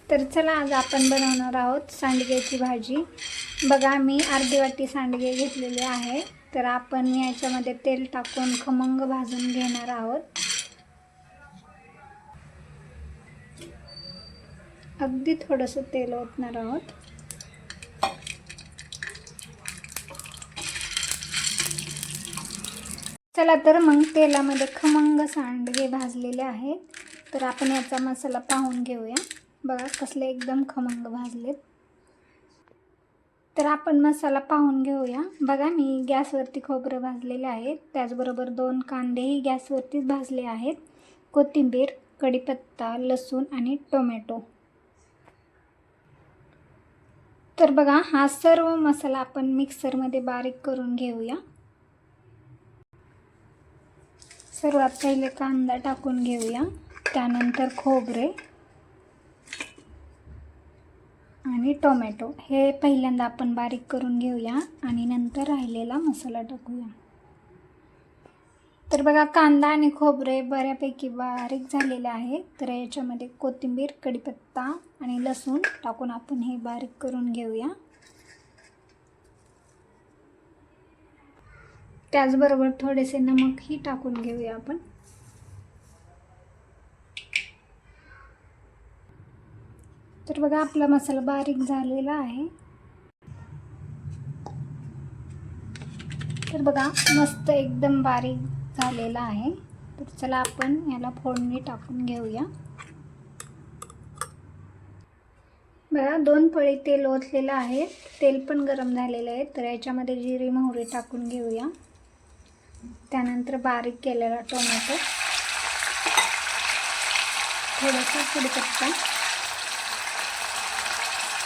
तर चला आज आपण बनवणार आहोत सांडग्याची भाजी। बघा मी अर्धी वाटी सांडगे घेतलेले आहे। तर आपण याच्यामध्ये तेल टाकून खमंग भाजून घेणार आहोत। अगदी थोडंसं तेल ओतणार आहोत। चला तर मग तेलामध्ये खमंग सांडगे भाजलेले आहेत। तर आपण याचा मसाला पाहून घेऊया। बघा कसले एकदम खमंग भाजलेत। तर आपण मसाला पाहून घेऊया। बघा मी गॅसवरती खोबरं भाजलेले आहे, त्याचबरोबर 2 कांदेही गॅसवरतीच भाजले आहेत, कोथिंबीर, कढीपत्ता, लसूण आणि टोमॅटो। तर बघा हा सर्व मसाला आपण मिक्सरमध्ये बारीक करून घेऊया। सर्वात पहिले कांदा टाकून घेऊया, त्यानंतर खोबरे आणि टोमॅटो हे पहिल्यांदा आपण बारीक करून घेऊया आणि नंतर राहिलेला मसाला टाकूया। तर बघा कांदा आणि खोबरे बऱ्यापैकी बारीक झालेले आहे। तर याच्यामध्ये कोथिंबीर, कढीपत्ता आणि लसूण टाकून आपण हे बारीक करून घेऊया। त्याचबरोबर थोडेसे नमकही टाकून घेऊया आपण। तर बघा आपला मसाला बारीक झालेला आहे। तर बघा मस्त एकदम बारीक झालेला आहे। तर चला आपण याला फोडणी टाकून घेऊया। बघा 2 पळी तेल ओतलेलं आहे, तेल पण गरम झालेलं आहे। तर याच्यामध्ये जिरे मोहरी टाकून घेऊया, त्यानंतर बारीक केलेला टोमॅटो, थोडासा कढीपत्ता,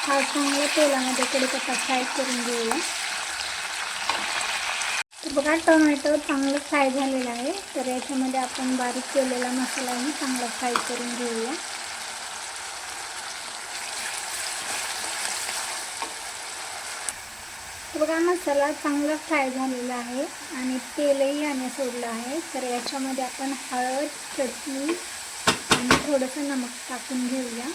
हा चांगला तेलामध्ये कढीपत्ता फ्राय करून घेऊया। तर बघा टोमॅटो चांगलं फ्राय झालेला आहे। तर याच्यामध्ये आपण बारीक केलेला मसालाही चांगला फ्राय करून घेऊया। तर बघा मसाला चांगला फ्राय झालेला आहे आणि तेलही याने सोडलं आहे। तर याच्यामध्ये आपण हळद, चटणी आणि थोडंसं नमक टाकून घेऊया।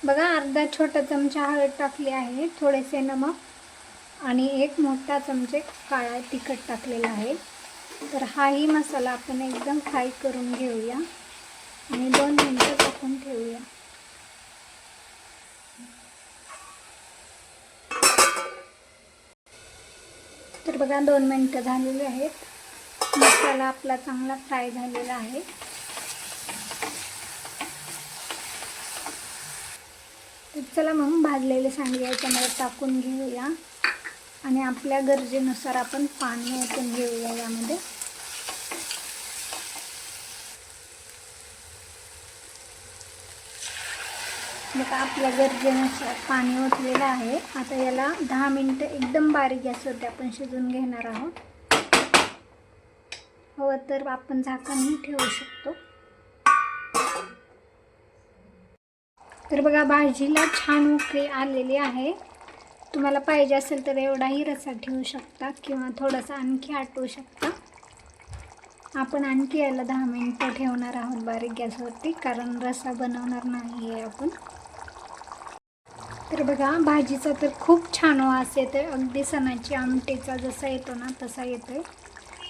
बघा अर्धा छोटा चमचा हळद टाकली आहे, थोडेसे नमक आणि 1 मोठा चमचा काळा तिखट टाकलेला आहे। तर हाही मसाला आपण एकदम फ्राय करून घेऊया आणि 2 मिनिटं टाकून ठेवूया। तर बघा 2 मिनिटं झालेली आहेत, मसाला आपला चांगला फ्राय झालेला आहे। तर चला मग भाजलेले सांडगे याच्यामध्ये टाकून घेऊया आणि आपल्या गरजेनुसार आपण पाणी ओतून घेऊया यामध्ये। बघा आपल्या गरजेनुसार पाणी ओतलेलं आहे। आता याला 10 मिनिटं एकदम बारीक गॅसवरती आपण शिजवून घेणार आहोत। हवं तर आपण झाकणही ठेवू शकतो। तर बघा भाजीला छान उकळी आलेली आहे। तुम्हाला पाहिजे असेल तर एवढाही रस्सा ठेवू शकता किंवा थोडासा आणखी आटवू शकता। आपण आणखी याला 10 मिनिटं ठेवणार आहोत बारीक गॅसवरती, कारण रस्सा बनवणार नाही आहे आपण। तर बघा भाजीचा तर खूप छान वास येतोय, अगदी सणाची आमटीचा जसा येतो ना तसा येतोय।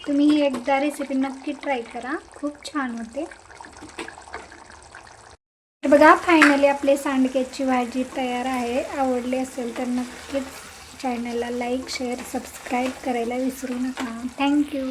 तुम्ही ही एकदा रेसिपी नक्की ट्राय करा, खूप छान होते। तर बघा फायनली आपली सांडग्याची भाजी तयार आहे। आवडली असेल तर नक्कीच चॅनलला लाईक, शेअर, सबस्क्राईब करायला विसरू नका। थँक्यू।